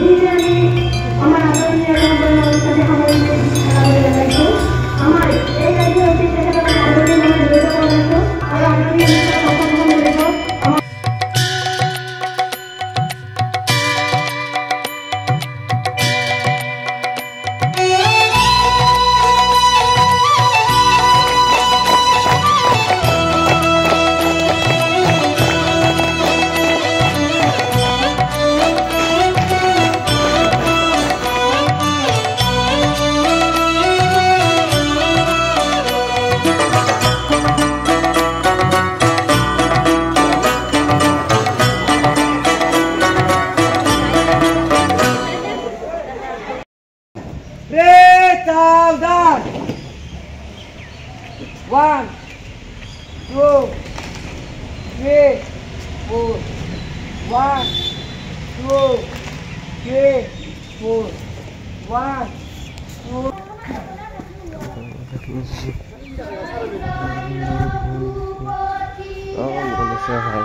দিনে আমি আমার আদরণীয় সাথে সামরিক আমার এই রাজ্য হচ্ছে সেখানে আমার আদরণীয় জড়িত করেছো আর আদরণীয় জড়িত One, two, three, four. 1, 2, 3, 4. 1, 2. Oh, bukan bisa hafal.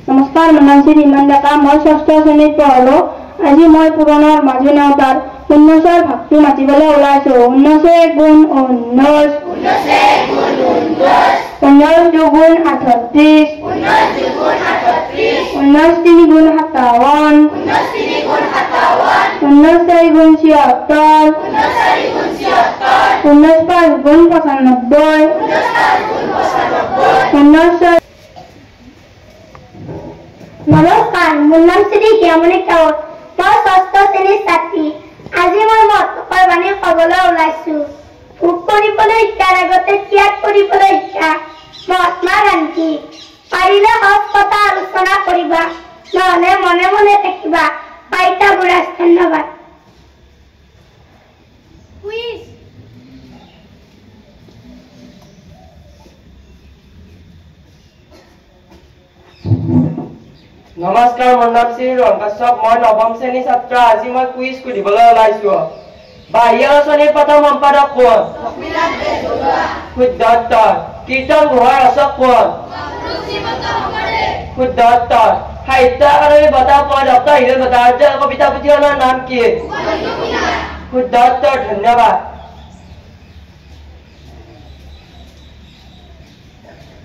नमस्कार मनासी इमान डेका मैं षष्ठ श्रेणीत पढ़लो আজি मैं पुराणर माझे नेवतार 19 भागटू मातिबले ओलाइছো 19 गुण 19 19 दुगुण 38 19 3 गुण 57 19 4 गुण 76 19 5 गुण 95 19 नमस्कार मोर नाम श्री ज्ञामणी कावत मैं षष्ठ श्रेणीर छात्री আজি मैं महत्वकर बाणी कबले ओलाइছো भोग কৰিবলৈ ইচ্ছাৰ আগতে ত্যাগ কৰিবলৈ ইচ্ছা মহাত্মা গান্ধী পাৰিলে হক কথা আলোচনা কৰিবা নহলে মনে মনে থাকিবা পাইতা বুঢ়া ধন্যবাদ नमस्कार मोर नाम श्री रोहन कश्यप मैं नवम श्रेणी छात्र आज मैं कुइज सुधिबले ओलाइছো बाह्य रचनीर प्रथम सम्पादक कोन शुद्ध उत्तर कीर्तन गुহাৰ ৰচক কোন শুদ্ধ उत्तर সাহিত্য একাডেমি বঁটা পোৱা ডক্টৰ হীৰেন ভট্টাচাৰ্যৰ কবিতা পুথিখনৰ নাম কি শুদ্ধ उत्तर ধন্যবাদ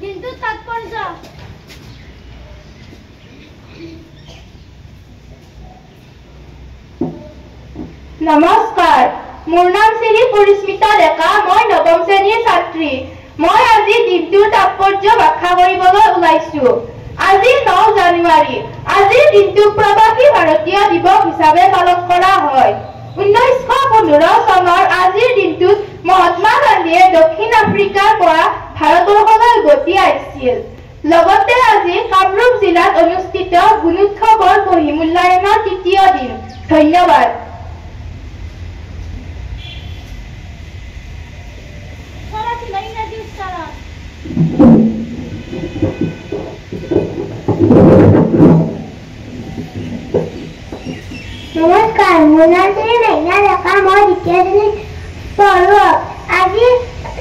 কিন্তু তাৎপৰ্য नमस्कार मोर नाम श्री परिस्मिता डेका मैं नवम श्रेणीर छात्री मैं আজি দিনটোৰ তাৎপৰ্য ব্যাখ্যা কৰিবলৈ ওলাইছো আজি 9 জানুৱাৰী আজিৰ দিনটোক প্ৰবাসী ভাৰতীয় দিৱস হিচাপে পালন কৰা হয় 1915 চনৰ আজিৰ দিনটোত মহাত্মা গান্ধীয়ে দক্ষিণ আফ্ৰিকাৰ পৰা ভাৰতবৰ্ষলৈ গতি আহিছিল লগতে আজি কামৰূপ জিলাত অনুষ্ঠিত গুণোৎসৱৰ বহিমূল্যায়নৰ তৃতীয় দিন ধন্যবাদ नमस्कार मोर नाम श्री नैना डेका मैं द्वितीय श्रेणीत पढ़ो আজি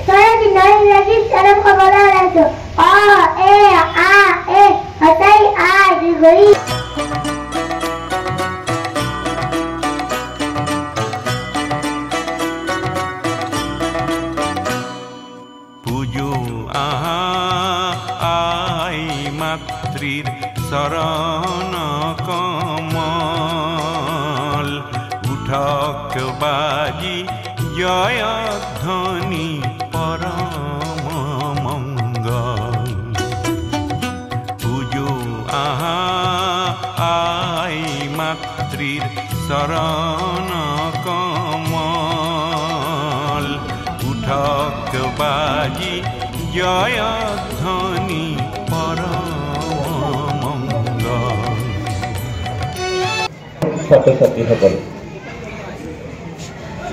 6 দিনৰ ইংৰাজী উচ্চাৰণ কৰিবলৈ ওলাইছো অ এ আ এ হতাই আ দীৰ্ঘই शरण कमल उठक बाजी जय ध्वनि परम मंगल पूजो आई मातृर চৰণ কমল উঠক বাজি জয় ধ্বনি পৰম মংগল। ছাত্ৰ ছাত্ৰীসকল,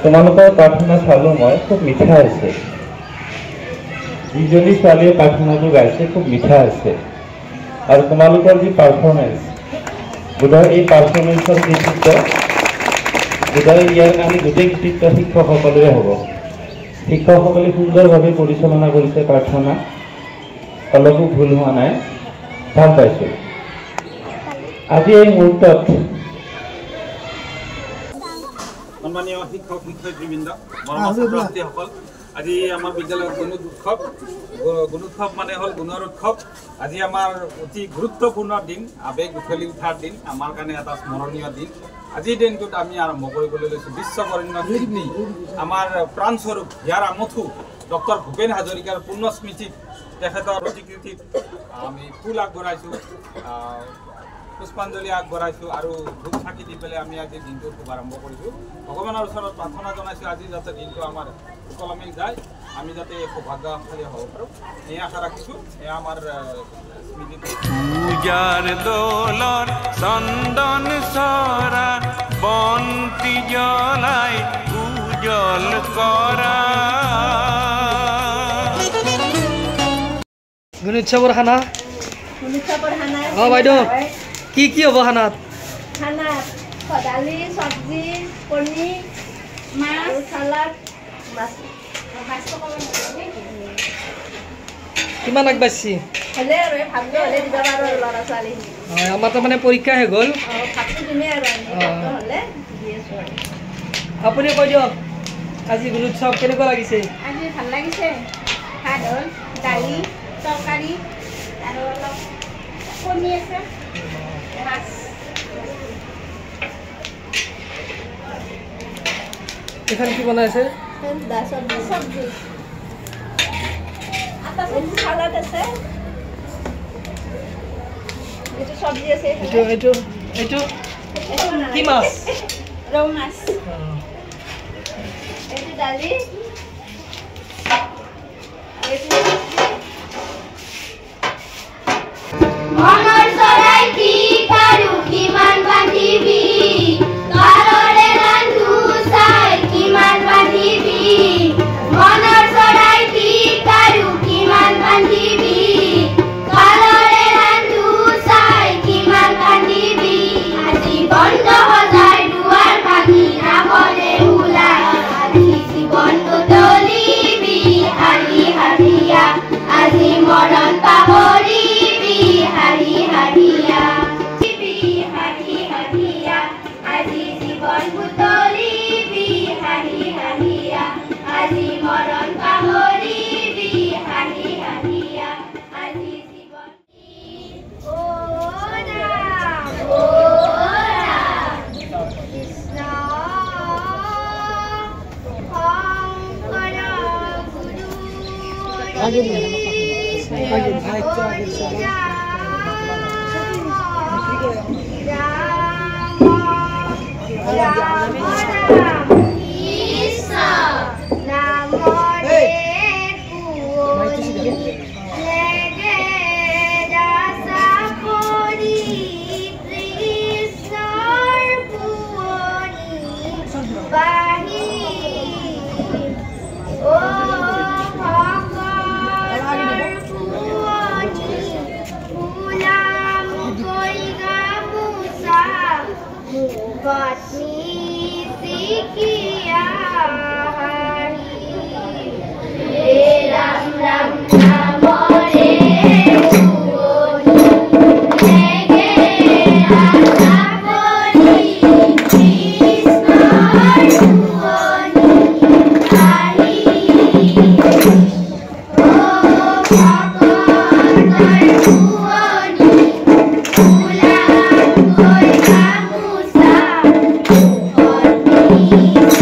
তোমালোকৰ প্ৰাৰ্থনা চালোঁ মই, খুব মিঠা হৈছে। যিজনী ছোৱালীয়ে প্ৰাৰ্থনাটো গাইছে খুব মিঠা হৈছে। আৰু তোমালোকৰ যি পাৰফৰ্মেঞ্চ, বোধহয় এই পাৰফৰ্মেঞ্চৰ কৃতিত্ব বোধহয় ইয়াৰ কাৰণে গোটেই কৃতিত্ব শিক্ষকসকলৰে হ'ব। শিক্ষকসকলে সুন্দৰভাৱে পৰিচালনা কৰিছে প্ৰাৰ্থনা, অলপো ভুল হোৱা নাই, ভাল পাইছোঁ। আজি এই মুহূৰ্তত সন্মানীয় শিক্ষক শিক্ষয়িত্ৰীবৃন্দ, মৰমৰ ছাত্ৰ-ছাত্ৰীসকল, আজি আমাৰ বিদ্যালয়ত গুণোৎসৱ মানে হ'ল গুণৰ উৎসৱ। আজি আমাৰ অতি গুৰুত্বপূৰ্ণ দিন, আৱেগ উঠলি উঠাৰ দিন, আমাৰ কাৰণে এটা স্মৰণীয় দিন। আজিৰ দিনটোত আমি আৰম্ভ কৰিবলৈ লৈছোঁ বিশ্ববৰেণ্য শিল্পী আমাৰ প্ৰাণস্বৰূপ হিয়াৰ আমঠু ডক্টৰ ভূপেন হাজৰিকাৰ পূৰ্ণ স্মৃতিত তেখেতৰ প্ৰতিকৃতিত আমি ফুল আগবঢ়াইছোঁ, পুষ্পাঞ্জলি আগবঢ়াইছোঁ আৰু ধূপ চাকি দি পেলাই আমি আজি দিনটোৰ শুভাৰম্ভ কৰিছোঁ। ভগৱানৰ ওচৰত প্ৰাৰ্থনা জনাইছোঁ আজি যাতে দিনটো আমাৰ সুকলমে যায়, আমি যাতে সৌভাগ্যশালী হ'ব পাৰোঁ, এই আশা ৰাখিছোঁ। এয়া আমাৰ স্মৃতি। পূজাৰ দোলৰ চন্দন চৰা বন্তি জ্বলাই উজ্জ্বল কৰা। গুণোৎসৱৰ খানা অঁ বাইদেউ, কি কি হ'ব খানাত? খানাত দালি, চব্জি, কণী, মাছ, চালাড, মাছ। কিমান আগবাঢ়িছে? হ'লে আৰু ভাতটো হ'লে দিব পাৰোঁ আৰু ল'ৰা ছোৱালীখিনি। আমাৰ তাৰমানে পৰীক্ষা শেষ হ'ল। ভাতটো দিমেই আৰু আমি ভাতটো হ'লে দি আছোঁ আৰু। আপুনি কৈ দিয়ক, আজি গুণোৎসৱ কেনেকুৱা লাগিছে? আজি ভাল লাগিছে। ভাত হ'ল, দালি, তৰকাৰী আৰু অলপ কণী আছে, মাছ। এইখন কি বনাইছে? চব্জি, আটা চব্জি, চালাড আছে, এইটো চব্জি আছে, এইটো কি মাছ? ৰৌ মাছ, এইটো দালি, এইটো মনৰ চৰাই ঠিক আৰু কিমান বান্ধিবি, কালৰে লান্ধু চাই কিমান বান্ধিবি, মনৰ চৰাই ঠিক আৰু কিমান বান্ধিবি, কালৰে লান্ধু চাই কিমান বান্ধিবি, আজি বন্ধ সজাই দুৱাৰ ভাঙি ৰাৱণে ওলাই, আজি জীৱনটো তলিবি হাৰি হাৰিয়া, আজি মৰণ পাহৰিবি হাৰি হাৰিয়া, হাৰি হাৰিয়া, আজি জীৱন বুটলিবি হাৰি হাৰিয়া, আজি মৰণ পাহৰিবি হাৰি হাৰিয়া, আজি জীৱন। ও ৰাম, ও ৰাম, কৃষ্ণ Thank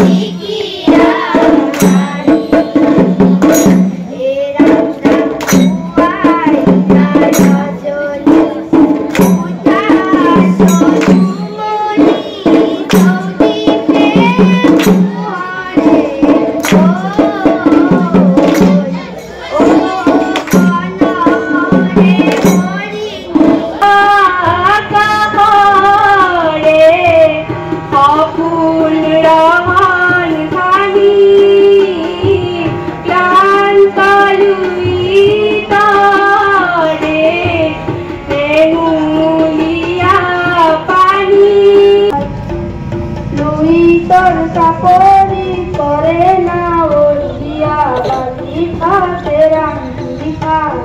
you. চাকরি করে না ওলিয়া বালি খাতে রান্ধি খায়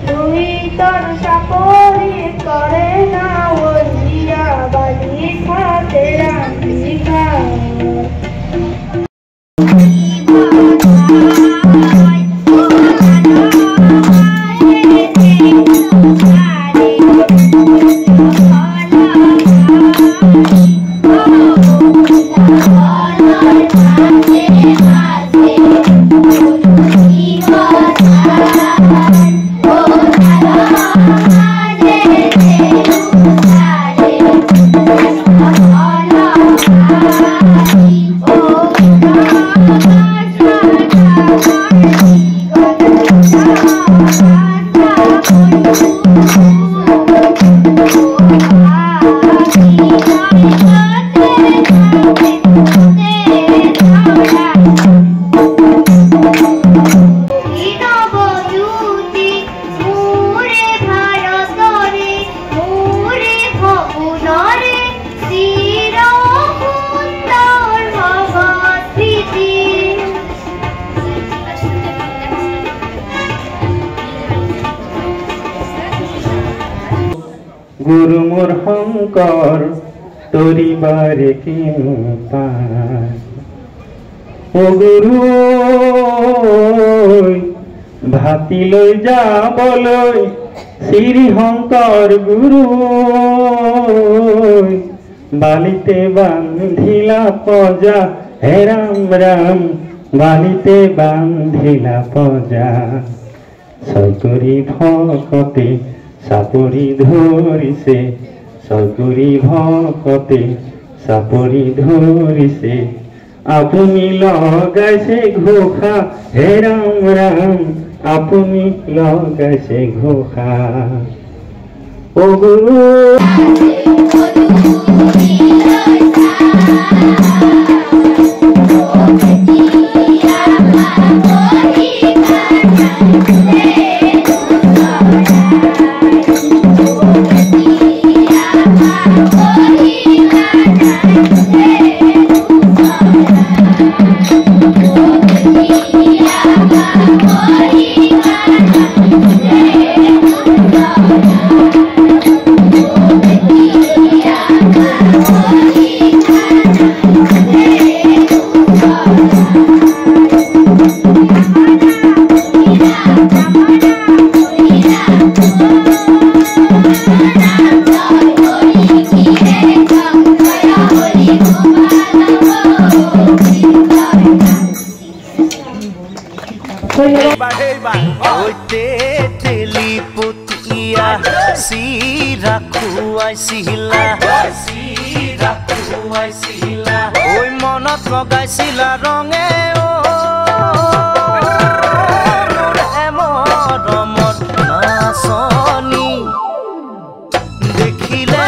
তুই তোর চাকরি করে না ওলিয়া বালি খাতে রান্ধি খায় গুরু মোর শংকৰ তৰি বাৰে কিম্পা ও গুৰু ভাতি লৈ যাবলৈ শ্ৰী শংকৰ গুৰু বালিতে বান্ধিলা পজা হে ৰাম ৰাম বালিতে বান্ধিলা পজা চকুৰি ভকতে চাপৰি ধৰিছে চকুৰি ভকতে চাপৰি ধৰিছে আপুনি লগাইছে ঘোষা হে ৰাম ৰাম আপুনি লগাইছে ঘোষা ও গুৰু ওই মনত লগাইছিলা ৰঙে মৰমত নাচনি দেখিলে